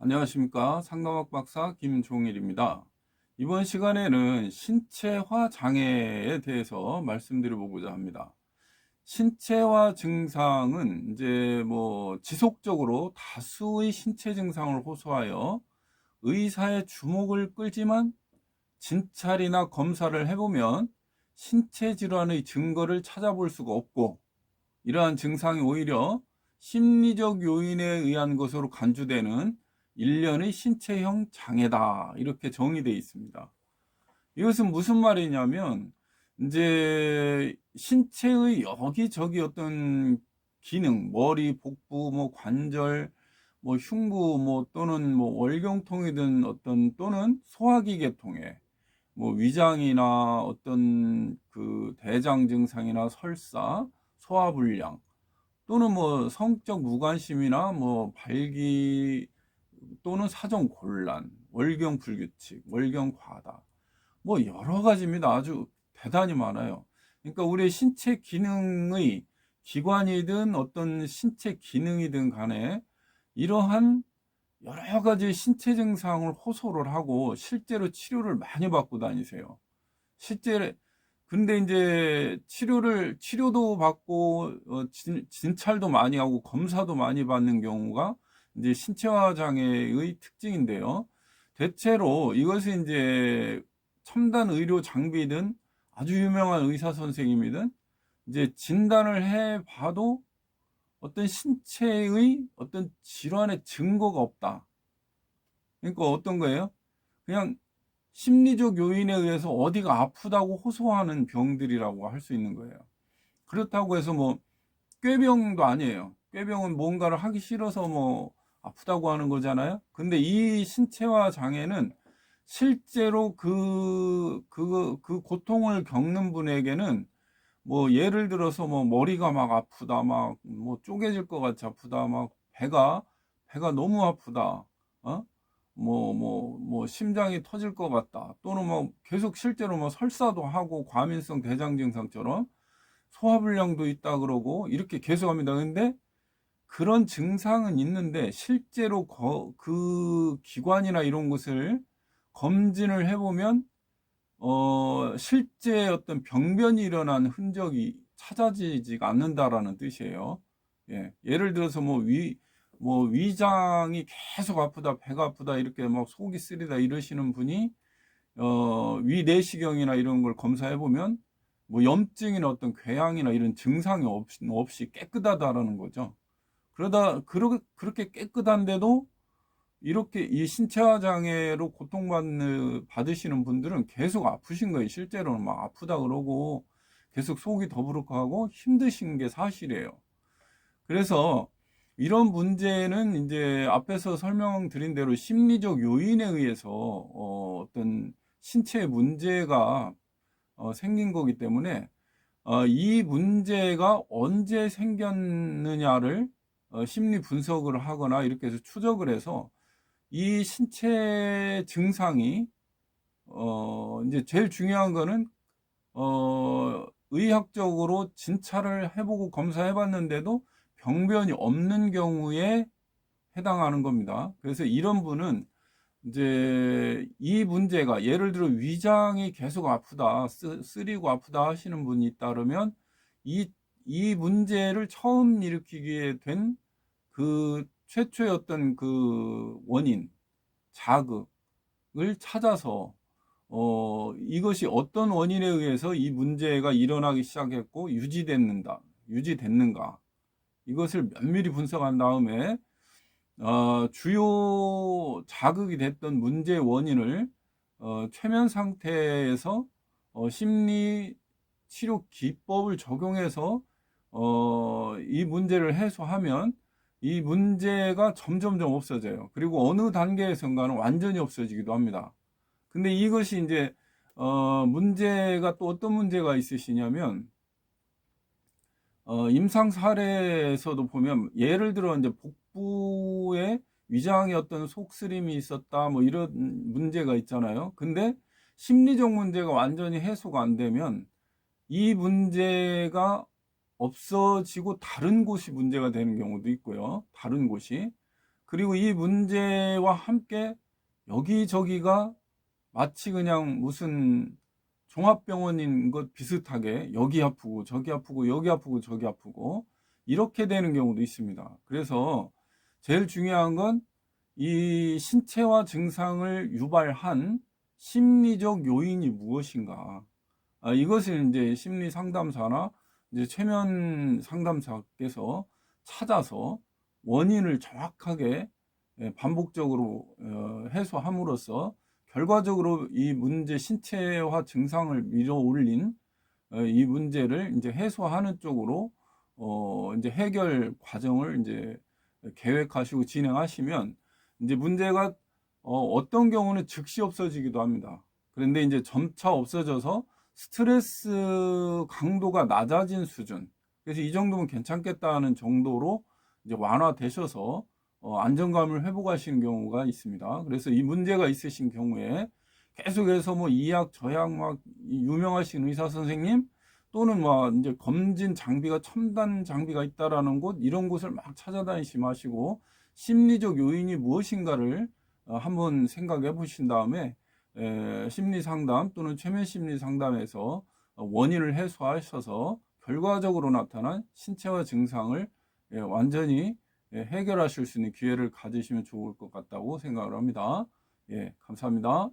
안녕하십니까. 상담학 박사 김종일입니다. 이번 시간에는 신체화 장애에 대해서 말씀드려보고자 합니다. 신체화 증상은 이제 지속적으로 다수의 신체 증상을 호소하여 의사의 주목을 끌지만 진찰이나 검사를 해보면 신체 질환의 증거를 찾아볼 수가 없고, 이러한 증상이 오히려 심리적 요인에 의한 것으로 간주되는 일련의 신체형 장애다, 이렇게 정의되어 있습니다. 이것은 무슨 말이냐면, 이제 신체의 여기저기 어떤 기능, 머리, 복부, 관절, 흉부, 또는 월경통이든 또는 소화기 계통에 위장이나 어떤 그 대장 증상이나 설사, 소화불량, 또는 성적 무관심이나 발기, 또는 사정 곤란, 월경 불규칙, 월경 과다, 여러 가지입니다. 아주 대단히 많아요. 그러니까 우리 신체 기능의 기관이든 어떤 신체 기능이든 간에 이러한 여러 가지 신체 증상을 호소를 하고 실제로 치료를 많이 받고 다니세요. 실제 근데 이제 치료도 받고 진찰도 많이 하고 검사도 많이 받는 경우가 이제 신체화 장애의 특징인데요. 대체로 이것이 이제 첨단 의료 장비든 아주 유명한 의사 선생님이든 이제 진단을 해 봐도 어떤 신체의 어떤 질환의 증거가 없다. 그러니까 어떤 거예요? 그냥 심리적 요인에 의해서 어디가 아프다고 호소하는 병들이라고 할 수 있는 거예요. 그렇다고 해서 꾀병도 아니에요. 꾀병은 뭔가를 하기 싫어서 아프다고 하는 거잖아요. 근데 이 신체화 장애는 실제로 그 고통을 겪는 분에게는 예를 들어서 머리가 막 아프다, 쪼개질 것 같이 아프다, 배가 너무 아프다, 어? 심장이 터질 것 같다, 또는 계속 실제로 설사도 하고 과민성 대장 증상처럼 소화불량도 있다 그러고 이렇게 계속 합니다. 근데 그런 증상은 있는데 실제로 그 기관이나 이런 것을 검진을 해보면 실제 어떤 병변이 일어난 흔적이 찾아지지가 않는다라는 뜻이에요. 예. 예를 들어서 위장이 계속 아프다, 배가 아프다, 이렇게 속이 쓰리다 이러시는 분이 위 내시경이나 이런 걸 검사해 보면 염증이나 어떤 궤양이나 이런 증상이 없이 깨끗하다라는 거죠. 그렇게 깨끗한데도 이렇게 이 신체화 장애로 받으시는 분들은 계속 아프신 거예요. 실제로는 아프다 그러고 계속 속이 더부룩하고 힘드신 게 사실이에요. 그래서 이런 문제는 이제 앞에서 설명드린 대로 심리적 요인에 의해서 어떤 신체 문제가 생긴 거기 때문에 이 문제가 언제 생겼느냐를 심리 분석을 하거나 이렇게 해서 추적을 해서 이 신체 증상이 이제 제일 중요한 거는 의학적으로 진찰을 해보고 검사해 봤는데도 병변이 없는 경우에 해당하는 겁니다. 그래서 이런 분은 이제 이 문제가 예를 들어 위장이 계속 아프다, 쓰리고 아프다 하시는 분이 있다면 이 문제를 처음 일으키게 된 그 최초의 어떤 그 원인, 자극을 찾아서 이것이 어떤 원인에 의해서 이 문제가 일어나기 시작했고 유지됐는가, 이것을 면밀히 분석한 다음에 주요 자극이 됐던 문제의 원인을 최면 상태에서 심리 치료 기법을 적용해서 이 문제를 해소하면 이 문제가 점점점 없어져요. 그리고 어느 단계에선가는 완전히 없어지기도 합니다. 근데 이것이 이제 문제가 또 어떤 문제가 있으시냐면 임상 사례에서도 보면 예를 들어 이제 복부에 위장에 어떤 속쓰림이 있었다, 이런 문제가 있잖아요. 근데 심리적 문제가 완전히 해소가 안 되면 이 문제가 없어지고 다른 곳이 문제가 되는 경우도 있고요. 다른 곳이. 그리고 이 문제와 함께 여기저기가 마치 그냥 무슨 종합병원인 것 비슷하게 여기 아프고 저기 아프고 여기 아프고 저기 아프고 이렇게 되는 경우도 있습니다. 그래서 제일 중요한 건 이 신체화 증상을 유발한 심리적 요인이 무엇인가. 이것을 이제 심리 상담사나 이제 최면 상담사께서 찾아서 원인을 정확하게 반복적으로 해소함으로써 결과적으로 이 문제 신체화 증상을 밀어 올린 이 문제를 이제 해소하는 쪽으로 이제 해결 과정을 이제 계획하시고 진행하시면 이제 문제가 어떤 경우는 즉시 없어지기도 합니다. 그런데 이제 점차 없어져서 스트레스 강도가 낮아진 수준. 그래서 이 정도면 괜찮겠다는 정도로 이제 완화되셔서 안정감을 회복하시는 경우가 있습니다. 그래서 이 문제가 있으신 경우에 계속해서 뭐 이약 저약 막 유명하신 의사 선생님 또는 뭐 이제 검진 장비가 첨단 장비가 있다라는 곳 이런 곳을 막 찾아다니시 마시고 심리적 요인이 무엇인가를 한번 생각해 보신 다음에 심리 상담 또는 최면 심리 상담에서 원인을 해소하셔서 결과적으로 나타난 신체화 증상을 완전히 해결하실 수 있는 기회를 가지시면 좋을 것 같다고 생각을 합니다. 예, 감사합니다.